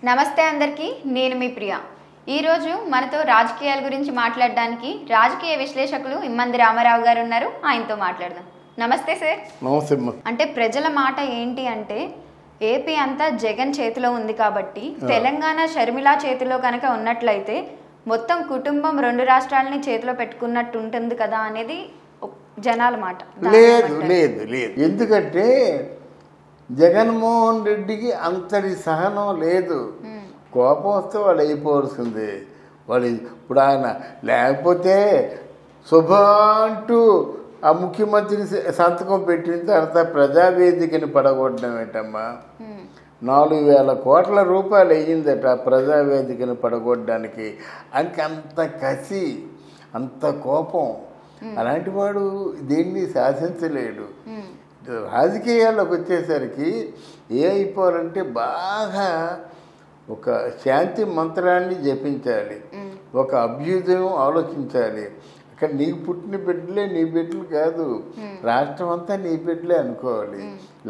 నమస్తే అందరికీ, నేను మీ ప్రియ. ఈరోజు మనతో రాజకీయాల గురించి మాట్లాడడానికి రాజకీయ విశ్లేషకులు ఇమ్మంది రామారావు గారు ఉన్నారు. ఆయనతో మాట్లాడదాం. నమస్తే సార్. నమస్తే. అంటే ప్రజల మాట ఏంటి అంటే ఏపీ అంతా జగన్ చేతిలో ఉంది కాబట్టి తెలంగాణ షర్మిల చేతిలో కనుక ఉన్నట్లయితే మొత్తం కుటుంబం రెండు రాష్ట్రాలని చేతిలో పెట్టుకున్నట్టు ఉంటుంది కదా అనేది జనాల మాట. లేదు లేదు లేదు ఎందుకంటే జగన్మోహన్ రెడ్డికి అంతటి సహనం లేదు. కోపం వస్తే వాళ్ళు అయిపోవలసింది. వాళ్ళు ఇప్పుడు ఆయన లేకపోతే శుభ అంటూ ఆ ముఖ్యమంత్రి సంతకం పెట్టిన తర్వాత ప్రజావేదికని పడగొట్టడం ఏంటమ్మా. 4,000 కోట్ల రూపాయలు అయ్యిందట ప్రజావేదికను పడగొట్టడానికి. అంత కసి, అంత కోపం. అలాంటి వాడు దీన్ని శాసించలేడు. రాజకీయాల్లోకి వచ్చేసరికి ఏ అయిపోవాలంటే బాగా ఒక శాంతి మంత్రాన్ని జపించాలి, ఒక అభ్యుదయం ఆలోచించాలి. అక్కడ నీకు పుట్టిన బిడ్డలే నీ బిడ్డలు కాదు, రాష్ట్రం అంతా నీ బిడ్డలే అనుకోవాలి.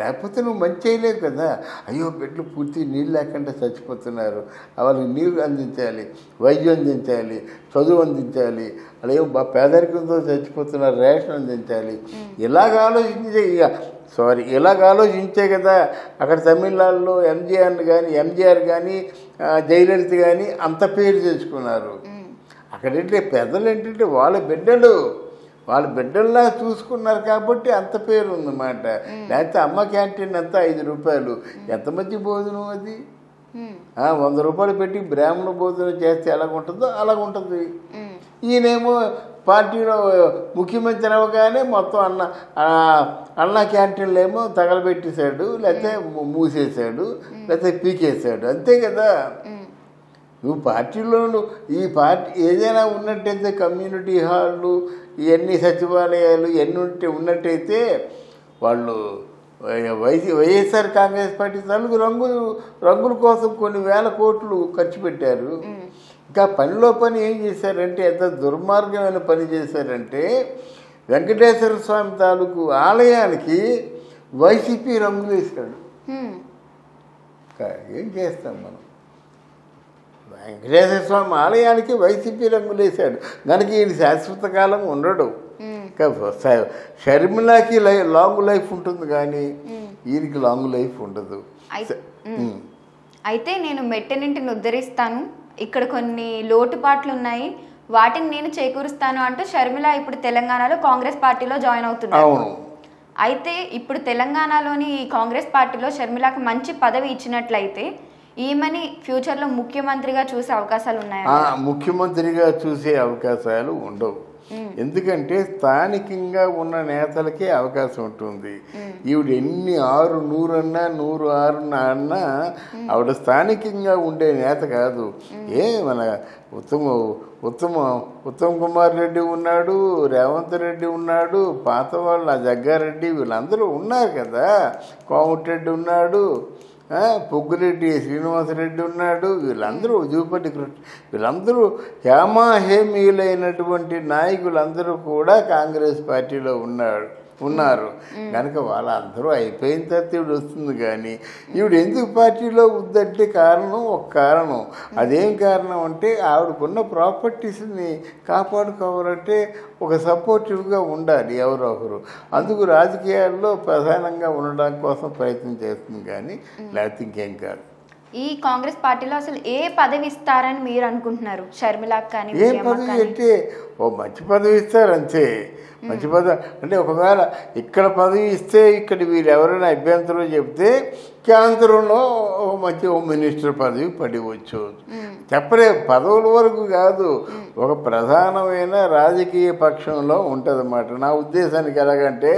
లేకపోతే నువ్వు మంచి చేయలేవు కదా. అయ్యో బిడ్డలు పూర్తి నీళ్ళు లేకుండా చచ్చిపోతున్నారు, వాళ్ళకి నీళ్ళు అందించాలి, వైద్యం అందించాలి, చదువు అందించాలి, అలాగే పేదరికంతో చచ్చిపోతున్నారు, రేషన్ అందించాలి. ఇలాగ ఆలోచించే కదా అక్కడ తమిళనాడులో ఎంజీఆర్ కానీ జయలలిత కానీ అంత పేరు తెచ్చుకున్నారు. అక్కడంటే పెద్దలు ఏంటంటే వాళ్ళ బిడ్డల్లా చూసుకున్నారు కాబట్టి అంత పేరు ఉందన్నమాట. లేకపోతే అమ్మ క్యాంటీన్ అంతా 5 రూపాయలు. ఎంతమంది భోజనం అది? 100 రూపాయలు పెట్టి బ్రాహ్మణ భోజనం చేస్తే ఎలాగుంటుందో అలాగుంటుంది. ఈయనేమో పార్టీలో ముఖ్యమంత్రి అవగానే మొత్తం అన్న క్యాంటీన్లు ఏమో తగలబెట్టేశాడు, లేకపోతే మూసేశాడు, లేకపోతే పీకేశాడు. అంతే కదా. నువ్వు పార్టీలోను ఈ పార్టీ ఏదైనా ఉన్నట్టయితే కమ్యూనిటీ హాళ్ళు, ఇవన్నీ సచివాలయాలు ఇవన్నీ ఉన్నట్టయితే వాళ్ళు వైఎస్ఆర్ కాంగ్రెస్ పార్టీ తలుగు రంగుల కోసం కొన్ని వేల కోట్లు ఖర్చు పెట్టారు. ఇంకా పనిలో పని ఏం చేశారంటే ఎంత దుర్మార్గమైన పని చేశారంటే వెంకటేశ్వర స్వామి తాలూకు ఆలయానికి వైసీపీ రంగులు వేశాడు. ఏం చేస్తాం మనం? వెంకటేశ్వర స్వామి ఆలయానికి వైసీపీ రంగులు వేశాడు కనుక ఈయన శాశ్వత కాలం ఉండడు. షర్మిలాకి లాంగ్ లైఫ్ ఉంటుంది కానీ ఈయనకి లాంగ్ లైఫ్ ఉండదు. అయితే నేను మెట్టెనింటిని ఉద్ధరిస్తాను, ఇక్కడ కొన్ని లోటుపాట్లు ఉన్నాయి, వాటిని నేను చేకూరుస్తాను అంటూ షర్మిల ఇప్పుడు తెలంగాణలో కాంగ్రెస్ పార్టీలో జాయిన్ అవుతున్నారు. అయితే ఇప్పుడు తెలంగాణలోని కాంగ్రెస్ పార్టీలో షర్మిలకు మంచి పదవి ఇచ్చినట్లయితే ఈమెని ఫ్యూచర్లో ముఖ్యమంత్రిగా చూసే అవకాశాలు ఉన్నాయి? ముఖ్యమంత్రిగా చూసే అవకాశాలు ఉండవు. ఎందుకంటే స్థానికంగా ఉన్న నేతలకే అవకాశం ఉంటుంది. ఈవిడ ఎన్ని 100 అన్నా 106 అన్నా ఆవిడ స్థానికంగా ఉండే నేత కాదు. మన ఉత్తమ్ కుమార్ రెడ్డి ఉన్నాడు, రేవంత్ రెడ్డి ఉన్నాడు, పాత వాళ్ళ జగ్గారెడ్డి వీళ్ళందరూ ఉన్నారు కదా, కోమటిరెడ్డి ఉన్నాడు, పొగ్గురెడ్డి శ్రీనివాసరెడ్డి ఉన్నాడు, వీళ్ళందరూ జూపల్లి వీళ్ళందరూ హేమీయులైనటువంటి నాయకులందరూ కూడా కాంగ్రెస్ పార్టీలో ఉన్నారు కనుక వాళ్ళందరూ అయిపోయిన తర్వాత ఈవిడ వస్తుంది. కానీ ఈవిడ ఎందుకు పార్టీలో ఉందంటే ఒక కారణం. అదేం కారణం అంటే ఆవిడకున్న ప్రాపర్టీస్ని కాపాడుకోవాలంటే ఒక సపోర్టివ్గా ఉండాలి ఎవరో ఒకరు. అందుకు రాజకీయాల్లో ప్రధానంగా ఉండడం కోసం ప్రయత్నం చేస్తుంది కానీ లేకపోతే ఇంకేం కాదు. ఈ కాంగ్రెస్ పార్టీలో అసలు ఏ పదవి ఇస్తారని మీరు అనుకుంటున్నారు? షర్మిలాకి కానీ ఏ పదవి అంటే మంచి పదవి ఇస్తారు అంతే. మంచి పదవి అంటే ఒకవేళ ఇక్కడ పదవి ఇస్తే ఇక్కడ వీరు ఎవరైనా అభ్యంతరం చెప్తే కేంద్రంలో మంచి హోమ్ మినిస్టర్ పదవి పడివచ్చు. చెప్పలే పదవుల వరకు కాదు, ఒక ప్రధానమైన రాజకీయ పక్షంలో ఉంటుందన్నమాట. నా ఉద్దేశానికి ఎలాగంటే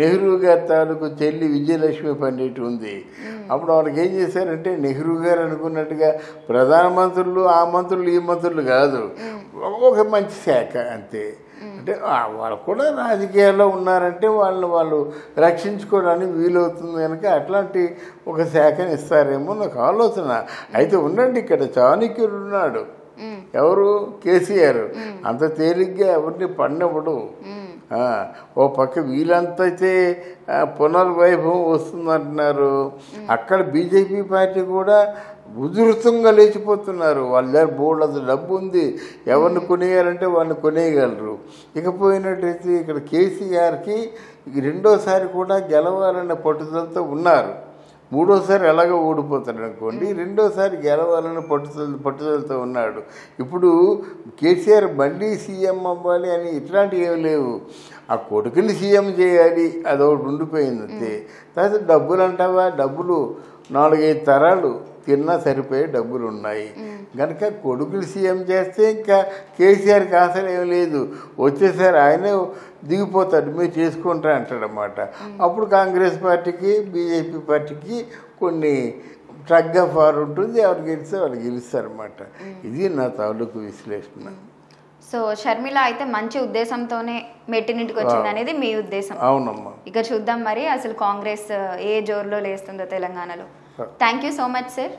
నెహ్రూ గారి తాలూకు చెల్లి విజయలక్ష్మి పండిట్ ఉంది. అప్పుడు వాళ్ళకి ఏం చేశారంటే నెహ్రూ గారు అనుకున్నట్టుగా ప్రధానమంత్రులు ఆ మంత్రులు ఈ మంత్రులు కాదు, ఒక మంచి శాఖ అంతే. అంటే వాళ్ళు కూడా రాజకీయాల్లో ఉన్నారంటే వాళ్ళు రక్షించుకోవడానికి వీలవుతుంది కనుక అట్లాంటి ఒక శాఖని ఇస్తారేమో నాకు ఆలోచన. అయితే ఉండండి, ఇక్కడ చాణక్యుడు ఉన్నాడు. ఎవరు? కేసీఆర్. అంత తేలిగ్గా ఎవరిని పడినప్పుడు ఓ పక్క వీళ్ళంతైతే పునర్వైభవం వస్తుందంటున్నారు. అక్కడ బీజేపీ పార్టీ కూడా ఉధృతంగా లేచిపోతున్నారు. వాళ్ళ దగ్గర బోర్డు డబ్బు ఉంది, ఎవరిని కొనేయాలంటే వాళ్ళని కొనేయగలరు. ఇకపోయినట్టయితే ఇక్కడ కేసీఆర్కి రెండోసారి కూడా గెలవాలనే పట్టుదలతో ఉన్నారు. మూడోసారి ఎలాగో ఓడిపోతాడు అనుకోండి, రెండోసారి గెలవాలని పట్టుదలతో ఉన్నాడు. ఇప్పుడు కేసీఆర్ మళ్ళీ సీఎం అవ్వాలి అని ఇట్లాంటివి ఏమి లేవు. ఆ కొడుకుని సీఎం చేయాలి అదొకటి ఉండిపోయింది అంతే. తర్వాత డబ్బులు అంటావా, డబ్బులు 4-5 తరాలు తిన్నా సరిపోయే డబ్బులు ఉన్నాయి కనుక కొడుకులు సీఎం చేస్తే ఇంకా కేసీఆర్కి ఆశలు ఏమి లేదు. వచ్చేసారి ఆయనే దిగిపోతాడు, మీరు చేసుకుంటారా అంటాడనమాట. అప్పుడు కాంగ్రెస్ పార్టీకి బీజేపీ పార్టీకి కొన్ని ట్రగ్ ఆఫ్ వార్ ఉంటుంది, ఎవరు గెలిస్తే వాళ్ళు గెలుస్తారన్నమాట. ఇది నా తాలూకు విశ్లేషణ. సో షర్మిల అయితే మంచి ఉద్దేశంతోనే మెట్టినింటికి వచ్చింది అనేది మీ ఉద్దేశం? అవునమ్మా. ఇక చూద్దాం మరి అసలు కాంగ్రెస్ ఏ జోరులో లేస్తుందో తెలంగాణలో. Thank you so much sir.